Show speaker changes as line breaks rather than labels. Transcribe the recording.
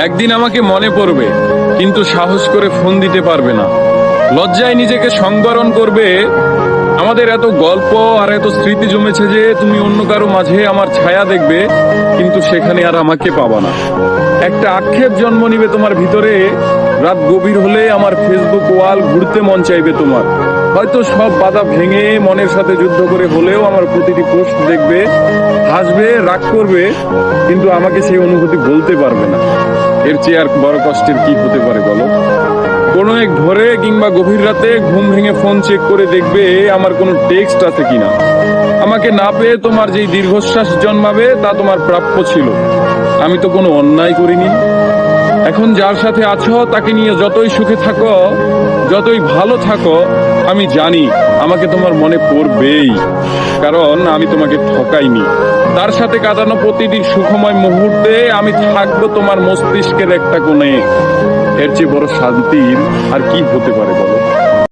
একদিন আমাকে মনে পড়বে, কিন্তু সাহস করে ফোন দিতে পারবে না। লজ্জায় নিজেকে সংবরণ করবে। আমাদের এত গল্প আর এত স্মৃতি জমেছে যে তুমি অন্য কারো মাঝে আমার ছায়া দেখবে, কিন্তু সেখানে আর আমাকে পাবা না। একটা আক্ষেপ জন্ম নিবে তোমার ভিতরে। রাত গভীর হলে আমার ফেসবুক ওয়াল ঘুরতে মন চাইবে তোমার। হয়তো সব বাধা ভেঙে মনের সাথে যুদ্ধ করে হলেও আমার প্রতিটি পোস্ট দেখবে, হাসবে, রাগ করবে, কিন্তু আমাকে সেই অনুভূতি বলতে পারবে না। এর চেয়ে আর বড় কষ্টের কি হতে পারে বলো? কোনো এক ধরে কিংবা গভীর রাতে ঘুম ভেঙে ফোন চেক করে দেখবে আমার কোনো টেক্সট আছে কিনা। আমাকে না পেয়ে তোমার যেই দীর্ঘশ্বাস জন্মাবে তা তোমার প্রাপ্য ছিল। আমি তো কোনো অন্যায় করিনি। এখন যার সাথে আছো তাকে নিয়ে যতই সুখে থাকো, যতই ভালো থাকো, আমি জানি আমাকে তোমার মনে পড়বেই, কারণ আমি তোমাকে ঠকাইনি। তার সাথে কাটানো প্রতিটি সুখময় মুহূর্তে আমি থাকবো তোমার মস্তিষ্কের একটা কোণে। এর চেয়ে বড় শান্তির আর কি হতে পারে বলো?